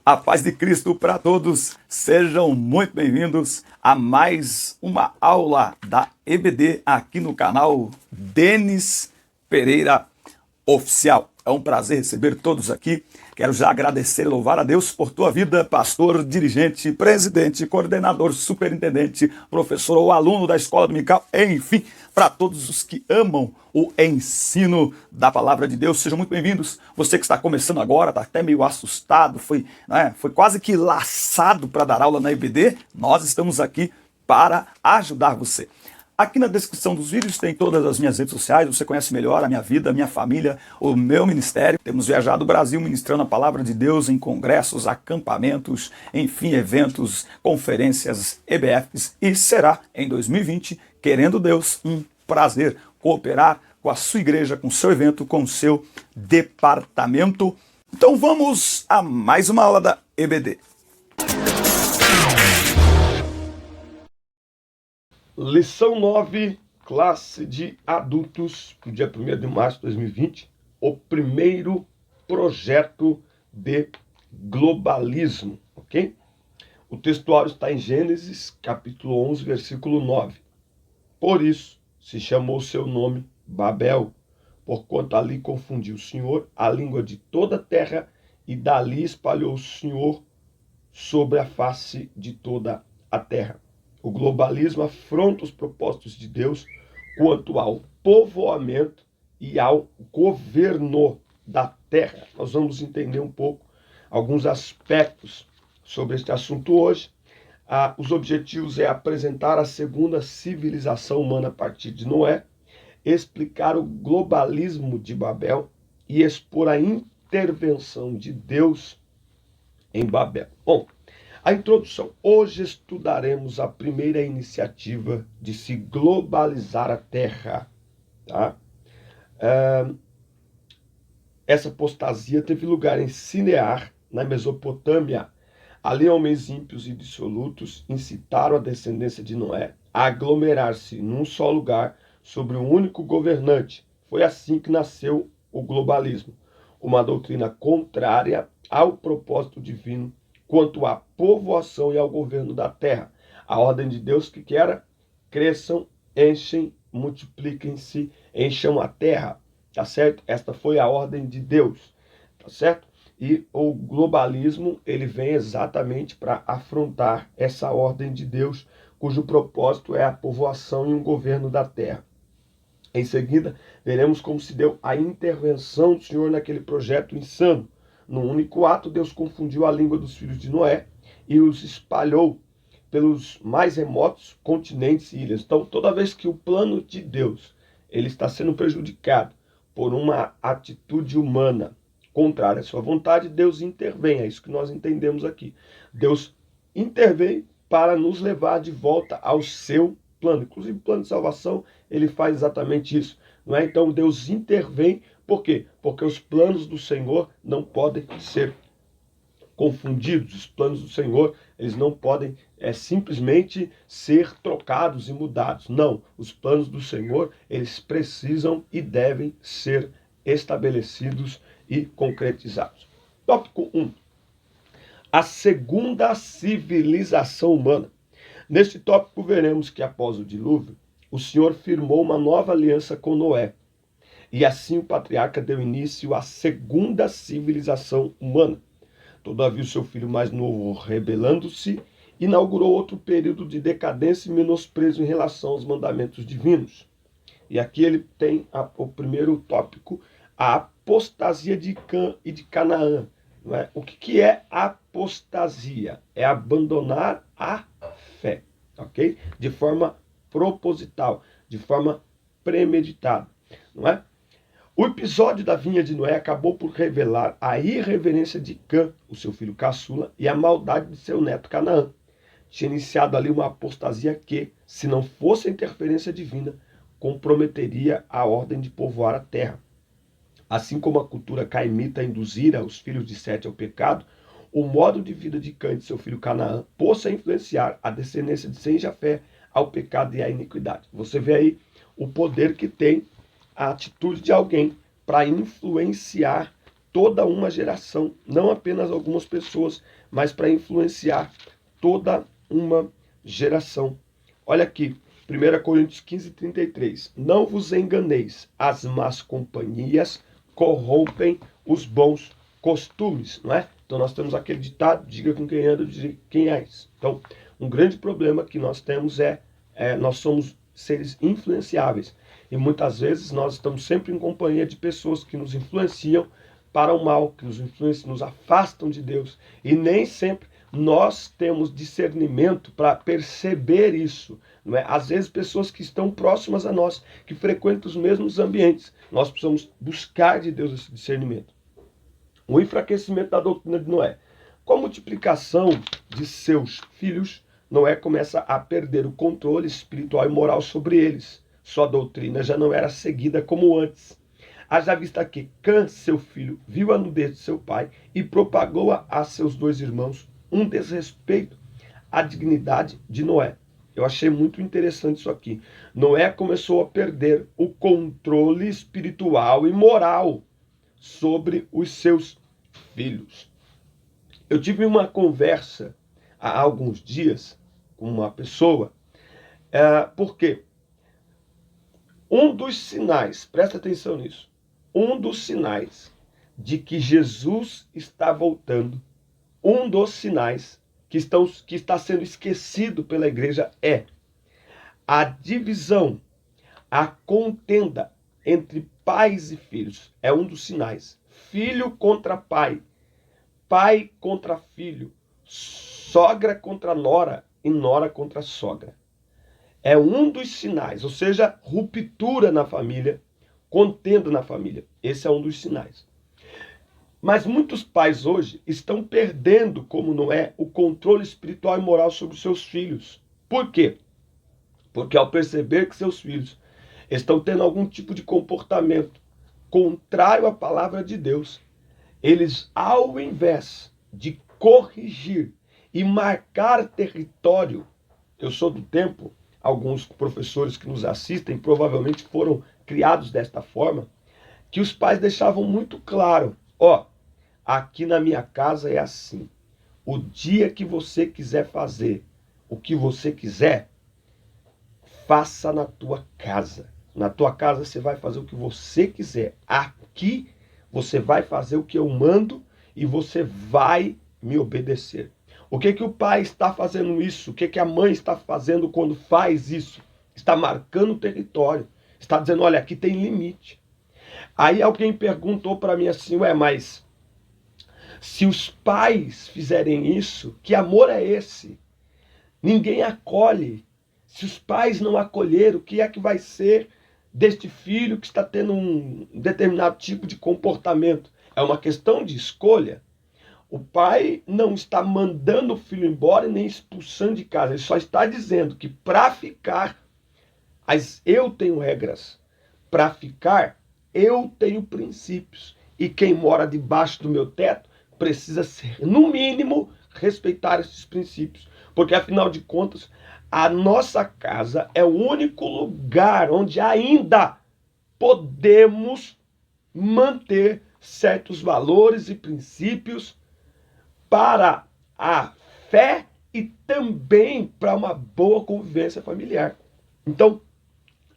A paz de Cristo para todos, sejam muito bem-vindos a mais uma aula da EBD aqui no canal Denis Pereira Oficial. É um prazer receber todos aqui. Quero já agradecer e louvar a Deus por tua vida, pastor, dirigente, presidente, coordenador, superintendente, professor ou aluno da escola dominical, enfim, para todos os que amam o ensino da palavra de Deus, sejam muito bem-vindos. Você que está começando agora, está até meio assustado, foi quase que laçado para dar aula na EBD, nós estamos aqui para ajudar você. Aqui na descrição dos vídeos tem todas as minhas redes sociais, você conhece melhor a minha vida, a minha família, o meu ministério. Temos viajado o Brasil ministrando a palavra de Deus em congressos, acampamentos, enfim, eventos, conferências, EBFs, e será em 2020, querendo Deus, um prazer cooperar com a sua igreja, com o seu evento, com o seu departamento. Então vamos a mais uma aula da EBD. Lição 9, classe de adultos, para o dia 1º de março de 2020, o primeiro projeto de globalismo, ok? O textuário está em Gênesis, capítulo 11, versículo 9. Por isso se chamou seu nome Babel, porquanto ali confundiu o Senhor a língua de toda a terra, e dali espalhou o Senhor sobre a face de toda a terra. O globalismo afronta os propósitos de Deus quanto ao povoamento e ao governo da terra. Nós vamos entender um pouco alguns aspectos sobre este assunto hoje. Os objetivos é apresentar a segunda civilização humana a partir de Noé, explicar o globalismo de Babel e expor a intervenção de Deus em Babel. Bom, a introdução. Hoje estudaremos a primeira iniciativa de se globalizar a Terra. Tá? Essa apostasia teve lugar em Sinear, na Mesopotâmia. Ali homens ímpios e dissolutos incitaram a descendência de Noé a aglomerar-se num só lugar sobre um único governante. Foi assim que nasceu o globalismo, uma doutrina contrária ao propósito divino quanto à povoação e ao governo da terra. A ordem de Deus que era: cresçam, enchem, multipliquem-se, encham a terra, tá certo? Esta foi a ordem de Deus, tá certo? E o globalismo, ele vem exatamente para afrontar essa ordem de Deus, cujo propósito é a povoação e o governo da terra. Em seguida, veremos como se deu a intervenção do Senhor naquele projeto insano. Num único ato, Deus confundiu a língua dos filhos de Noé e os espalhou pelos mais remotos continentes e ilhas. Então, toda vez que o plano de Deus ele está sendo prejudicado por uma atitude humana contrária à sua vontade, Deus intervém. É isso que nós entendemos aqui. Deus intervém para nos levar de volta ao seu plano. Inclusive, o plano de salvação, ele faz exatamente isso. Não é? Então, Deus intervém. Por quê? Porque os planos do Senhor não podem ser confundidos. Os planos do Senhor, eles não podem simplesmente ser trocados e mudados. Não. Os planos do Senhor, eles precisam e devem ser estabelecidos e concretizados. Tópico 1. A segunda civilização humana. Neste tópico veremos que após o dilúvio, o Senhor firmou uma nova aliança com Noé. E assim o patriarca deu início à segunda civilização humana. Todavia o seu filho mais novo, rebelando-se, inaugurou outro período de decadência e menosprezo em relação aos mandamentos divinos. E aqui ele tem o primeiro tópico, a apostasia de Cã e de Canaã. Não é? O que é apostasia? É abandonar a fé, ok? De forma proposital, de forma premeditada, não é? O episódio da vinha de Noé acabou por revelar a irreverência de Cã, o seu filho caçula, e a maldade de seu neto Canaã. Tinha iniciado ali uma apostasia que, se não fosse a interferência divina, comprometeria a ordem de povoar a terra. Assim como a cultura caimita induzira os filhos de Sete ao pecado, o modo de vida de Cã e de seu filho Canaã pôs a influenciar a descendência de Sem e Jafé ao pecado e à iniquidade. Você vê aí o poder que tem a atitude de alguém para influenciar toda uma geração, não apenas algumas pessoas, mas para influenciar toda uma geração. Olha aqui, 1 Coríntios 15:33. Não vos enganeis, as más companhias corrompem os bons costumes, não é? Então nós temos aquele ditado, diga com quem anda, diga quem és. Então, um grande problema que nós temos nós somos seres influenciáveis. E muitas vezes nós estamos sempre em companhia de pessoas que nos influenciam para o mal, que nos influenciam, nos afastam de Deus. E nem sempre nós temos discernimento para perceber isso. Não é? Às vezes pessoas que estão próximas a nós, que frequentam os mesmos ambientes, nós precisamos buscar de Deus esse discernimento. O enfraquecimento da doutrina de Noé. Com a multiplicação de seus filhos, Noé começa a perder o controle espiritual e moral sobre eles. Sua doutrina já não era seguida como antes. Haja vista que Cã, seu filho, viu a nudez de seu pai e propagou-a a seus 2 irmãos, um desrespeito à dignidade de Noé. Eu achei muito interessante isso aqui. Noé começou a perder o controle espiritual e moral sobre os seus filhos. Eu tive uma conversa há alguns dias com uma pessoa, porque um dos sinais, presta atenção nisso, um dos sinais de que Jesus está voltando, um dos sinais que está sendo esquecido pela igreja é a divisão, a contenda entre pais e filhos. É um dos sinais. Filho contra pai, pai contra filho, sogra contra nora e nora contra sogra. É um dos sinais, ou seja, ruptura na família, contenda na família. Esse é um dos sinais. Mas muitos pais hoje estão perdendo, como não é, o controle espiritual e moral sobre os seus filhos. Por quê? Porque ao perceber que seus filhos estão tendo algum tipo de comportamento contrário à palavra de Deus, eles, ao invés de corrigir e marcar território, eu sou do tempo, alguns professores que nos assistem provavelmente foram criados desta forma, que os pais deixavam muito claro, aqui na minha casa é assim, o dia que você quiser fazer o que você quiser, faça na tua casa. Na tua casa você vai fazer o que você quiser. Aqui você vai fazer o que eu mando e você vai me obedecer. O que o pai está fazendo isso? O que a mãe está fazendo quando faz isso? Está marcando o território. Está dizendo, olha, aqui tem limite. Aí alguém perguntou para mim assim, mas se os pais fizerem isso, que amor é esse? Ninguém acolhe. Se os pais não acolheram, o que é que vai ser deste filho que está tendo um determinado tipo de comportamento? É uma questão de escolha. O pai não está mandando o filho embora e nem expulsando de casa. Ele só está dizendo que para ficar, eu tenho regras. Para ficar, eu tenho princípios. E quem mora debaixo do meu teto precisa ser, no mínimo, respeitar esses princípios. Porque, afinal de contas, a nossa casa é o único lugar onde ainda podemos manter certos valores e princípios para a fé e também para uma boa convivência familiar. Então,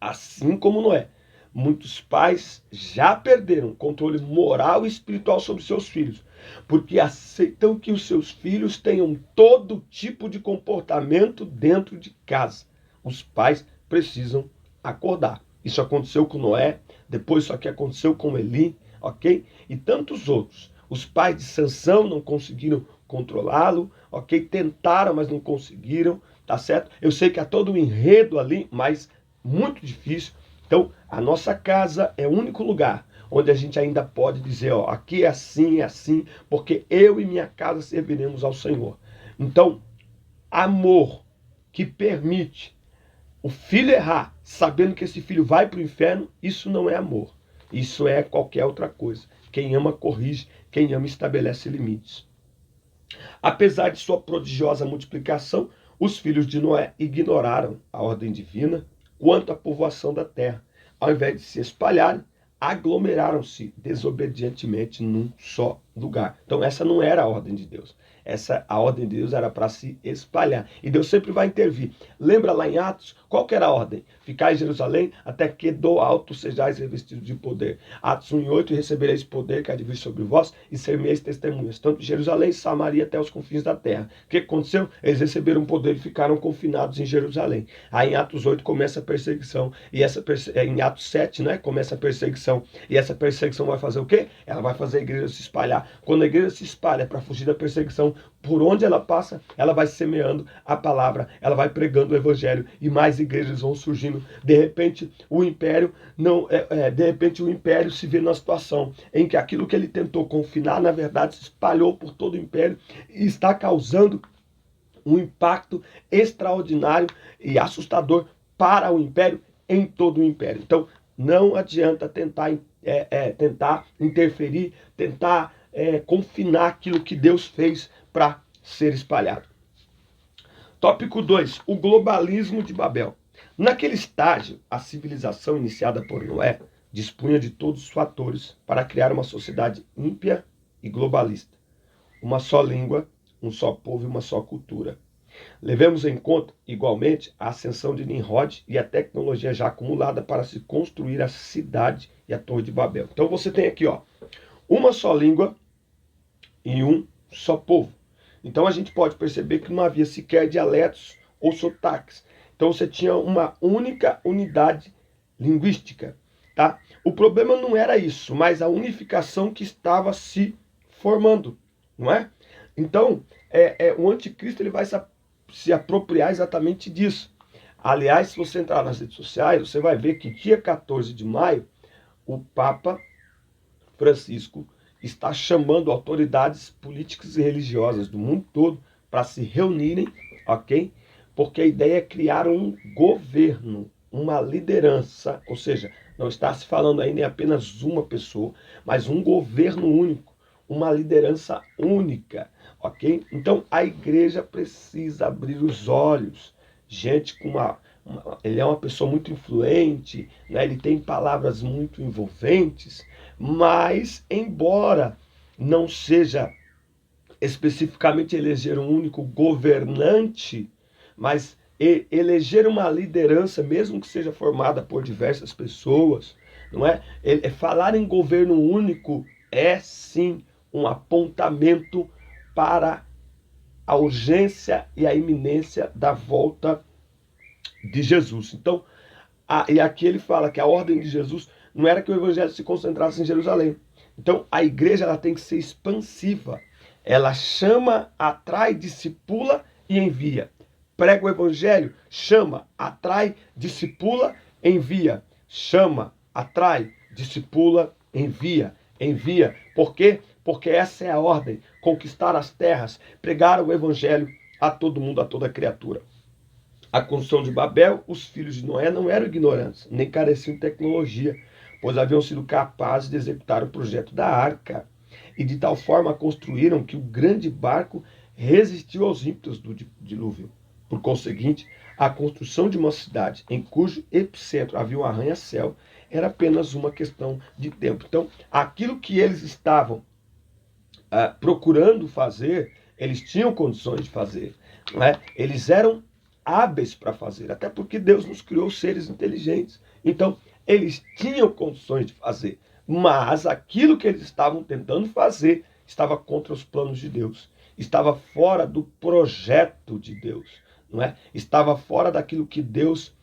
assim como Noé, muitos pais já perderam o controle moral e espiritual sobre seus filhos, porque aceitam que os seus filhos tenham todo tipo de comportamento dentro de casa. Os pais precisam acordar. Isso aconteceu com Noé, depois isso aqui aconteceu com Eli, ok? E tantos outros. Os pais de Sansão não conseguiram controlá-lo, ok? Tentaram, mas não conseguiram, tá certo? Eu sei que há todo um enredo ali, mas muito difícil. Então, a nossa casa é o único lugar onde a gente ainda pode dizer, aqui é assim, porque eu e minha casa serviremos ao Senhor. Então, amor que permite o filho errar, sabendo que esse filho vai para o inferno, isso não é amor. Isso é qualquer outra coisa. Quem ama corrige, quem ama estabelece limites. Apesar de sua prodigiosa multiplicação, os filhos de Noé ignoraram a ordem divina quanto à povoação da terra. Ao invés de se espalharem, aglomeraram-se desobedientemente num só lugar. Então essa não era a ordem de Deus. A ordem de Deus era para se espalhar. E Deus sempre vai intervir. Lembra lá em Atos? Qual que era a ordem? Ficar em Jerusalém até que do alto sejais revestidos de poder. Atos 1:8, e recebereis poder que há de vir sobre vós e ser-me-eis testemunhas. Tanto de Jerusalém, Samaria até os confins da terra. O que aconteceu? Eles receberam poder e ficaram confinados em Jerusalém. Aí em Atos 8 começa a perseguição. E em Atos 7, né, começa a perseguição. E essa perseguição vai fazer o quê? Ela vai fazer a igreja se espalhar. Quando a igreja se espalha para fugir da perseguição, por onde ela passa, ela vai semeando a palavra, ela vai pregando o evangelho e mais igrejas vão surgindo. De repente, o império se vê numa situação em que aquilo que ele tentou confinar, na verdade, se espalhou por todo o império e está causando um impacto extraordinário e assustador para o império em todo o império. Então, não adianta tentar interferir, tentar confinar aquilo que Deus fez para ser espalhado. Tópico 2, o globalismo de Babel. Naquele estágio, a civilização iniciada por Noé dispunha de todos os fatores para criar uma sociedade ímpia e globalista. Uma só língua, um só povo e uma só cultura. Levemos em conta, igualmente, a ascensão de Nimrod e a tecnologia já acumulada para se construir a cidade e a Torre de Babel. Então você tem aqui, uma só língua e um só povo. Então a gente pode perceber que não havia sequer dialetos ou sotaques. Então você tinha uma única unidade linguística, tá? O problema não era isso, mas a unificação que estava se formando, não é? Então, o anticristo ele vai se apropriar exatamente disso. Aliás, se você entrar nas redes sociais, você vai ver que dia 14 de maio, o Papa Francisco está chamando autoridades políticas e religiosas do mundo todo para se reunirem, ok? Porque a ideia é criar um governo, uma liderança, ou seja, não está se falando ainda em apenas uma pessoa, mas um governo único, uma liderança única, ok? Então a igreja precisa abrir os olhos. Gente com ele é uma pessoa muito influente, né? Ele tem palavras muito envolventes, mas embora não seja especificamente eleger um único governante, mas eleger uma liderança, mesmo que seja formada por diversas pessoas, não é? Falar em governo único é sim um apontamento para a urgência e a iminência da volta de Jesus. Então, e aqui ele fala que a ordem de Jesus não era que o evangelho se concentrasse em Jerusalém. Então, a igreja ela tem que ser expansiva. Ela chama, atrai, discipula e envia. Prega o evangelho, chama, atrai, discipula, envia. Chama, atrai, discipula, envia. Envia. Por quê? Porque essa é a ordem. Conquistar as terras, pregar o evangelho a todo mundo, a toda criatura. A construção de Babel, os filhos de Noé não eram ignorantes, nem careciam de tecnologia, pois haviam sido capazes de executar o projeto da arca. E de tal forma construíram que o grande barco resistiu aos ímpetos do dilúvio. Por conseguinte, a construção de uma cidade em cujo epicentro havia um arranha-céu era apenas uma questão de tempo. Então, aquilo que eles estavam procurando fazer, eles tinham condições de fazer, não é? Eles eram hábeis para fazer, até porque Deus nos criou seres inteligentes. Então, eles tinham condições de fazer, mas aquilo que eles estavam tentando fazer estava contra os planos de Deus, estava fora do projeto de Deus, não é? Estava fora daquilo que Deus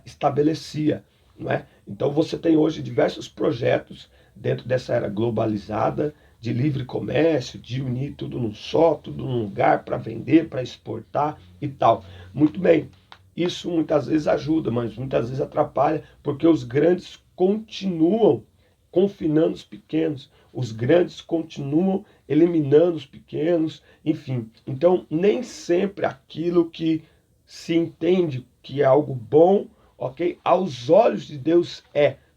estabelecia, não é? Então você tem hoje diversos projetos dentro dessa era globalizada, de livre comércio, de unir tudo num só, tudo num lugar para vender, para exportar e tal. Muito bem, isso muitas vezes ajuda, mas muitas vezes atrapalha, porque os grandes continuam confinando os pequenos, os grandes continuam eliminando os pequenos, enfim. Então, nem sempre aquilo que se entende que é algo bom, ok? Aos olhos de Deus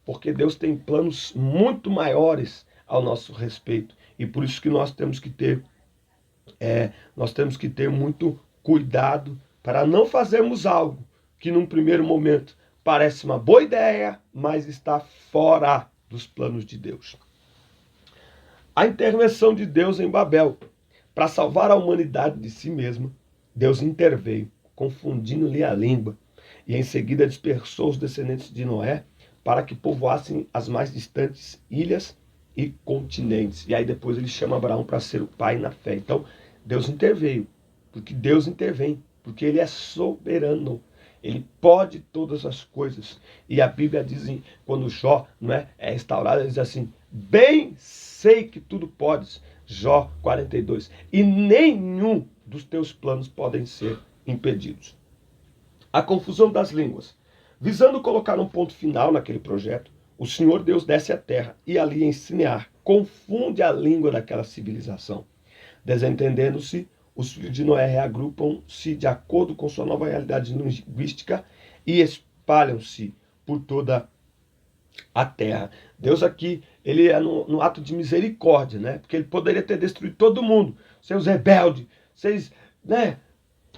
porque Deus tem planos muito maiores ao nosso respeito. E por isso que nós temos que ter muito cuidado para não fazermos algo que num primeiro momento parece uma boa ideia, mas está fora dos planos de Deus. A intervenção de Deus em Babel. Para salvar a humanidade de si mesma, Deus interveio, confundindo-lhe a língua, e em seguida dispersou os descendentes de Noé para que povoassem as mais distantes ilhas e continentes. E aí depois ele chama Abraão para ser o pai na fé. Então, Deus interveio, porque Deus intervém, porque ele é soberano. Ele pode todas as coisas. E a Bíblia diz, quando Jó é restaurado, ele diz assim: bem sei que tudo podes. Jó 42. E nenhum dos teus planos podem ser impedidos. A confusão das línguas. Visando colocar um ponto final naquele projeto, o Senhor Deus desce à terra e ali em Sinear confunde a língua daquela civilização. Desentendendo-se, os filhos de Noé reagrupam-se de acordo com sua nova realidade linguística e espalham-se por toda a terra. Deus aqui, ele é no ato de misericórdia, né? Porque ele poderia ter destruído todo mundo. Seus rebeldes, vocês,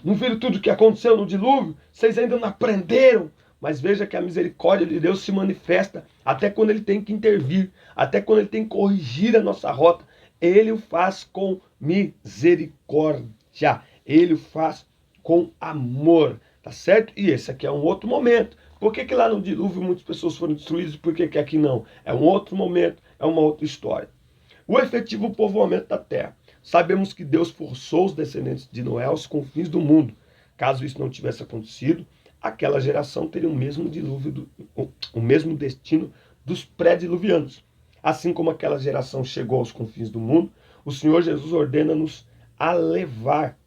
não viram tudo o que aconteceu no dilúvio? Vocês ainda não aprenderam? Mas veja que a misericórdia de Deus se manifesta até quando ele tem que intervir, até quando ele tem que corrigir a nossa rota. Ele o faz com misericórdia. Ele o faz com amor, tá certo? E esse aqui é um outro momento. Por que lá no dilúvio muitas pessoas foram destruídas e por que aqui não? É um outro momento, é uma outra história. O efetivo povoamento da terra. Sabemos que Deus forçou os descendentes de Noé aos confins do mundo. Caso isso não tivesse acontecido, aquela geração teria o mesmo dilúvio, o mesmo destino dos pré-diluvianos. Assim como aquela geração chegou aos confins do mundo, o Senhor Jesus ordena-nos a levar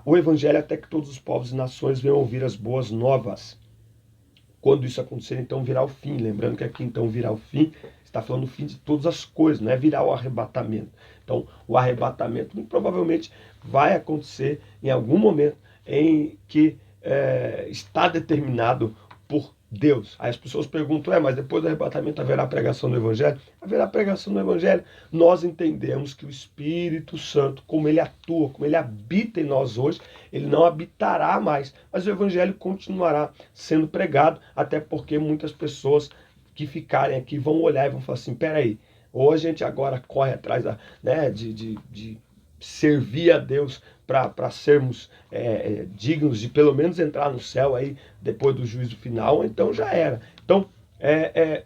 o evangelho até que todos os povos e nações venham ouvir as boas novas. Quando isso acontecer, então virá o fim. Lembrando que aqui então virá o fim, está falando do fim de todas as coisas, não é virar o arrebatamento. Então o arrebatamento muito provavelmente vai acontecer em algum momento em que está determinado por Deus. Aí as pessoas perguntam, mas depois do arrebatamento haverá pregação do Evangelho? Haverá pregação do Evangelho. Nós entendemos que o Espírito Santo, como ele atua, como ele habita em nós hoje, ele não habitará mais, mas o Evangelho continuará sendo pregado, até porque muitas pessoas que ficarem aqui vão olhar e vão falar assim, peraí, ou a gente agora corre atrás de servir a Deus para sermos dignos de pelo menos entrar no céu aí depois do juízo final, então já era. Então,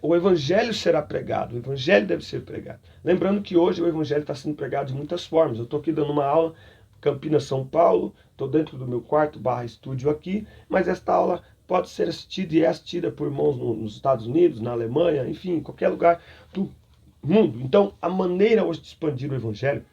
o evangelho será pregado, o evangelho deve ser pregado. Lembrando que hoje o evangelho está sendo pregado de muitas formas. Eu estou aqui dando uma aula, Campinas, São Paulo, estou dentro do meu quarto / estúdio aqui, mas esta aula pode ser assistida e é assistida por irmãos nos Estados Unidos, na Alemanha, enfim, em qualquer lugar do mundo. Então, a maneira hoje de expandir o evangelho,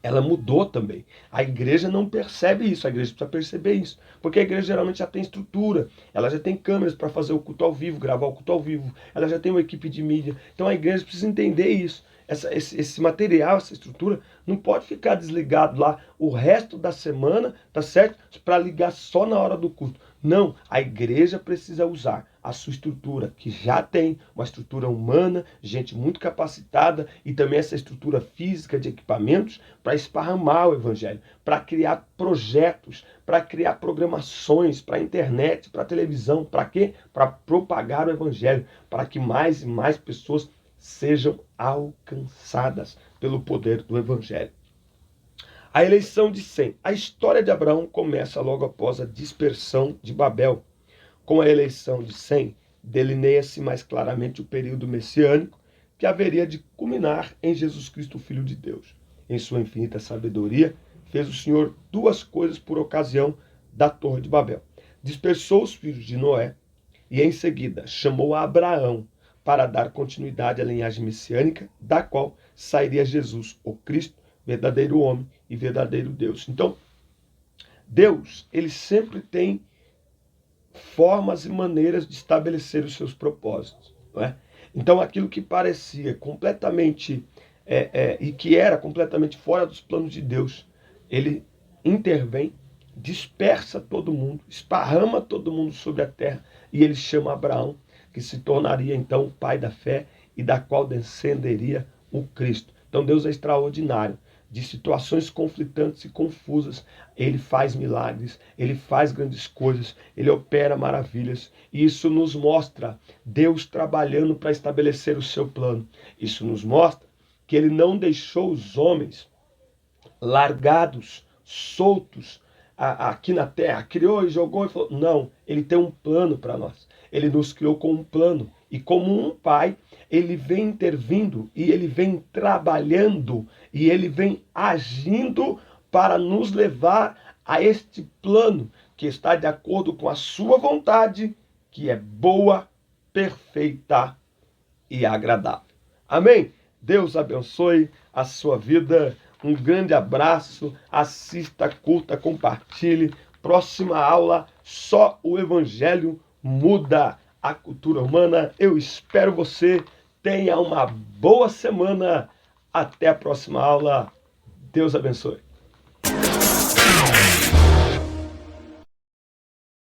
ela mudou também. A igreja não percebe isso, a igreja precisa perceber isso. Porque a igreja geralmente já tem estrutura, ela já tem câmeras para fazer o culto ao vivo, gravar o culto ao vivo, ela já tem uma equipe de mídia. Então a igreja precisa entender isso. Esse material, essa estrutura, não pode ficar desligado lá o resto da semana, tá certo? Para ligar só na hora do culto. Não, a igreja precisa usar a sua estrutura, que já tem uma estrutura humana, gente muito capacitada, e também essa estrutura física de equipamentos, para esparramar o evangelho, para criar projetos, para criar programações, para a internet, para a televisão. Para quê? Para propagar o evangelho, para que mais e mais pessoas sejam alcançadas pelo poder do evangelho. A eleição de Sem. A história de Abraão começa logo após a dispersão de Babel. Com a eleição de Sem, delineia-se mais claramente o período messiânico que haveria de culminar em Jesus Cristo, Filho de Deus. Em sua infinita sabedoria, fez o Senhor duas coisas por ocasião da Torre de Babel. Dispersou os filhos de Noé e, em seguida, chamou a Abraão para dar continuidade à linhagem messiânica, da qual sairia Jesus, o Cristo, verdadeiro homem e verdadeiro Deus. Então, Deus, ele sempre tem formas e maneiras de estabelecer os seus propósitos, não é? Então, aquilo que parecia completamente e que era completamente fora dos planos de Deus, ele intervém, dispersa todo mundo, esparrama todo mundo sobre a terra, e ele chama Abraão, que se tornaria então o pai da fé e da qual descenderia o Cristo. Então Deus é extraordinário. de situações conflitantes e confusas, Ele faz milagres, Ele faz grandes coisas, Ele opera maravilhas. E isso nos mostra Deus trabalhando para estabelecer o seu plano. Isso nos mostra que Ele não deixou os homens largados, soltos aqui na terra. Criou e jogou e falou, não, Ele tem um plano para nós. Ele nos criou com um plano. E como um pai, Ele vem intervindo e Ele vem trabalhando e Ele vem agindo para nos levar a este plano que está de acordo com a sua vontade, que é boa, perfeita e agradável. Amém? Deus abençoe a sua vida. Um grande abraço. Assista, curta, compartilhe. Próxima aula, só o Evangelho muda a cultura humana. Eu espero você. Tenha uma boa semana. Até a próxima aula. Deus abençoe.